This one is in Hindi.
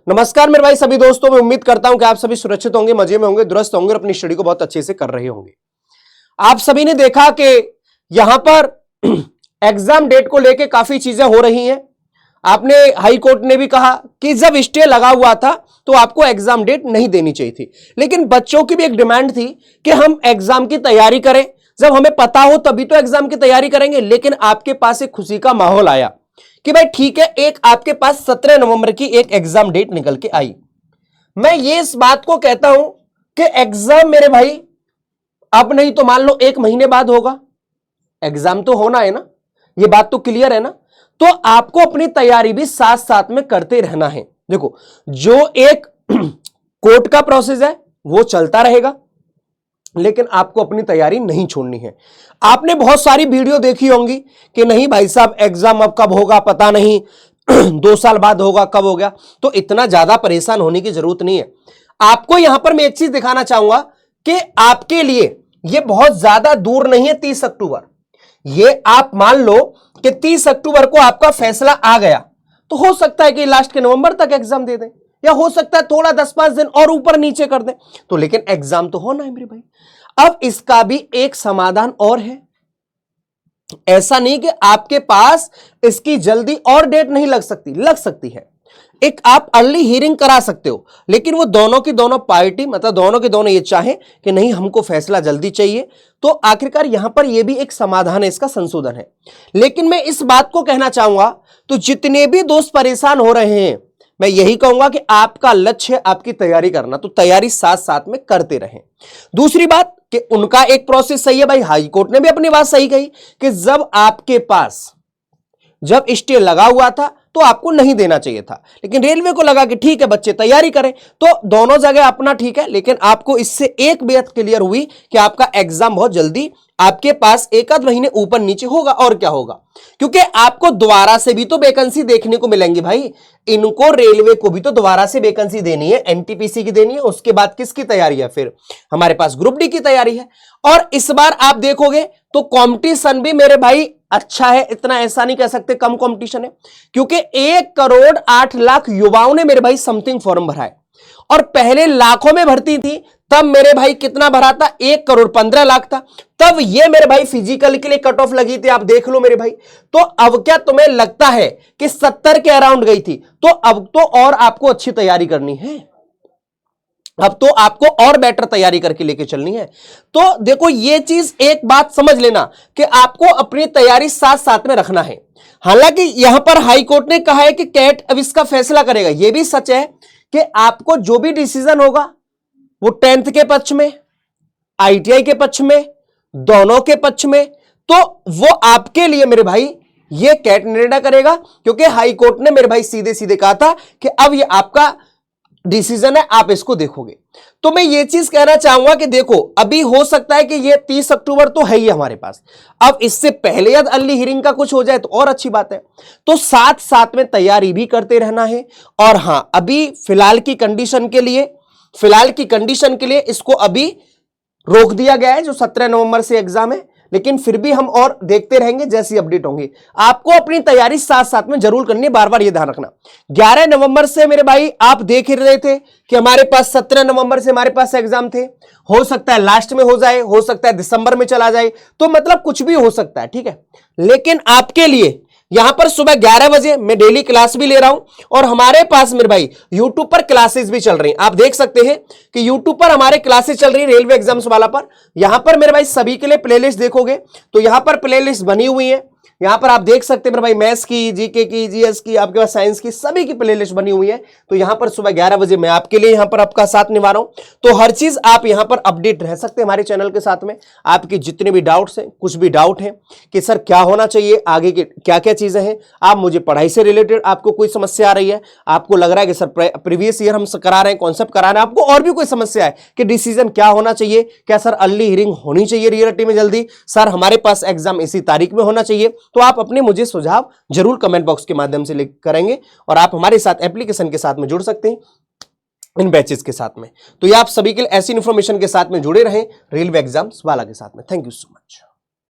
नमस्कार मेरे भाई सभी दोस्तों, मैं उम्मीद करता हूं कि आप सभी सुरक्षित होंगे, मजे में होंगे, दुरुस्त होंगे और अपनी स्टडी को बहुत अच्छे से कर रहे होंगे। आप सभी ने देखा कि यहां पर एग्जाम डेट को लेके काफी चीजें हो रही हैं। आपने हाई कोर्ट ने भी कहा कि जब स्टे लगा हुआ था तो आपको एग्जाम डेट नहीं देनी चाहिए थी, लेकिन बच्चों की भी एक डिमांड थी कि हम एग्जाम की तैयारी करें, जब हमें पता हो तभी तो एग्जाम की तैयारी करेंगे। लेकिन आपके पास एक खुशी का माहौल आया कि भाई ठीक है, एक आपके पास 17 नवंबर की एक एग्जाम डेट निकल के आई। मैं ये इस बात को कहता हूं कि एग्जाम मेरे भाई अब नहीं तो मान लो 1 महीने बाद होगा, एग्जाम तो होना है ना, ये बात तो क्लियर है ना। तो आपको अपनी तैयारी भी साथ साथ में करते रहना है। देखो, जो एक कोर्ट का प्रोसेस है वो चलता रहेगा, लेकिन आपको अपनी तैयारी नहीं छोड़नी है। आपने बहुत सारी वीडियो देखी होंगी कि नहीं भाई साहब एग्जाम अब कब होगा पता नहीं 2 साल बाद होगा, कब हो गया। तो इतना ज्यादा परेशान होने की जरूरत नहीं है। आपको यहां पर मैं एक चीज दिखाना चाहूंगा कि आपके लिए यह बहुत ज्यादा दूर नहीं है। 30 अक्टूबर, ये आप मान लो कि 30 अक्टूबर को आपका फैसला आ गया तो हो सकता है कि लास्ट के नवंबर तक एग्जाम दे दें, या हो सकता है थोड़ा 10-5 दिन और ऊपर नीचे कर दें, तो लेकिन एग्जाम तो होना है मेरे भाई। अब इसका भी एक समाधान और है। ऐसा नहीं कि आपके पास इसकी जल्दी और डेट नहीं लग सकती है। एक आप अर्ली हियरिंग करा सकते हो, लेकिन वो दोनों की दोनों पार्टी, मतलब दोनों के दोनों ये चाहें कि नहीं हमको फैसला जल्दी चाहिए, तो आखिरकार यहां पर ये भी एक समाधान है, इसका संशोधन है। लेकिन मैं इस बात को कहना चाहूंगा, तो जितने भी दोस्त परेशान हो रहे हैं, मैं यही कहूंगा कि आपका लक्ष्य है आपकी तैयारी करना, तो तैयारी साथ साथ में करते रहें। दूसरी बात कि उनका एक प्रोसेस सही है भाई, हाई कोर्ट ने भी अपनी बात सही कही कि जब आपके पास जब स्टे लगा हुआ था तो आपको नहीं देना चाहिए था, लेकिन रेलवे को लगा कि ठीक है बच्चे तैयारी करें, तो दोनों जगह अपना ठीक है। लेकिन आपको इससे एक बात क्लियर हुई कि आपका एग्जाम बहुत जल्दी आपके पास 1 आध महीने ऊपर नीचे होगा, और क्या होगा, क्योंकि आपको दोबारा से भी तो वैकेंसी देखने को मिलेंगी भाई। इनको रेलवे को भी तो दोबारा से वैकेंसी देनी है, एनटीपीसी की देनी है, उसके बाद किसकी तैयारी है, फिर हमारे पास ग्रुप डी की तैयारी है। और इस बार आप देखोगे तो कंपटीशन भी मेरे भाई अच्छा है, इतना ऐसा नहीं कह सकते कम कंपटीशन है, क्योंकि 1,08,00,000 युवाओं ने मेरे भाई समथिंग फॉर्म भरा है, और पहले लाखों में भर्ती थी, तब मेरे भाई कितना भरा था, 1,15,00,000 था। तब ये मेरे भाई फिजिकल के लिए कट ऑफ लगी थी, आप देख लो मेरे भाई। तो अब क्या तुम्हें लगता है कि 70 के अराउंड गई थी, तो अब तो और आपको अच्छी तैयारी करनी है, अब तो आपको और बेटर तैयारी करके लेके चलनी है। तो देखो, ये चीज एक बात समझ लेना कि आपको अपनी तैयारी साथ साथ में रखना है। हालांकि यहां पर हाई कोर्ट ने कहा है कि कैट अब इसका फैसला करेगा, यह भी सच है कि आपको जो भी डिसीजन होगा वो 10th के पक्ष में, आईटीआई के पक्ष में, दोनों के पक्ष में, तो वो आपके लिए मेरे भाई ये कैट निर्णय करेगा, क्योंकि हाई कोर्ट ने मेरे भाई सीधे सीधे कहा था कि अब ये आपका डिसीजन है, आप इसको देखोगे। तो मैं ये चीज कहना चाहूंगा कि देखो, अभी हो सकता है कि ये 30 अक्टूबर तो है ही हमारे पास, अब इससे पहले यदि अर्ली हियरिंग का कुछ हो जाए तो और अच्छी बात है। तो साथ साथ में तैयारी भी करते रहना है। और हां, अभी फिलहाल की कंडीशन के लिए इसको अभी रोक दिया गया है, जो 17 नवंबर से एग्जाम है, लेकिन फिर भी हम और देखते रहेंगे जैसी अपडेट होंगी। आपको अपनी तैयारी साथ साथ में जरूर करनी है, बार बार ये ध्यान रखना। 11 नवंबर से मेरे भाई आप देख ही रहे थे कि हमारे पास 17 नवंबर से हमारे पास एग्जाम थे। हो सकता है लास्ट में हो जाए, हो सकता है दिसंबर में चला जाए, तो मतलब कुछ भी हो सकता है, ठीक है। लेकिन आपके लिए यहां पर सुबह 11 बजे मैं डेली क्लास भी ले रहा हूं, और हमारे पास मेरे भाई यूट्यूब पर क्लासेस भी चल रही हैं। आप देख सकते हैं कि यूट्यूब पर हमारे क्लासेस चल रही है रेलवे एग्जाम्स वाला पर। यहां पर मेरे भाई सभी के लिए प्लेलिस्ट देखोगे तो यहां पर प्लेलिस्ट बनी हुई है। यहां पर आप देख सकते हैं मेरे भाई मैथ्स की, जीके की, जीएस की, आपके पास साइंस की, सभी की प्लेलिस्ट बनी हुई है। तो यहां पर सुबह 11 बजे मैं आपके लिए यहां पर आपका साथ निभा रहा हूं। तो हर चीज आप यहां पर अपडेट रह सकते हैं हमारे चैनल के साथ में। आपके जितने भी डाउट्स हैं, कुछ भी डाउट है कि सर क्या होना चाहिए, आगे की क्या क्या चीजें हैं, आप मुझे पढ़ाई से रिलेटेड आपको कोई समस्या आ रही है, आपको लग रहा है कि सर प्रीवियस ईयर हम करा रहे हैं, कॉन्सेप्ट करा रहे हैं, आपको और भी कोई समस्या है कि डिसीजन क्या होना चाहिए, क्या सर अर्ली हियरिंग होनी चाहिए रियलिटी में जल्दी, सर हमारे पास एग्जाम इसी तारीख में होना चाहिए, तो आप अपने मुझे सुझाव जरूर कमेंट बॉक्स के माध्यम से करेंगे, और आप हमारे साथ एप्लीकेशन के साथ में जुड़ सकते हैं इन बैचेस के साथ में। तो ये आप सभी के लिए ऐसी इंफॉर्मेशन के साथ में जुड़े रहें रेलवे एग्जाम्स वाला के साथ में। Thank you so much.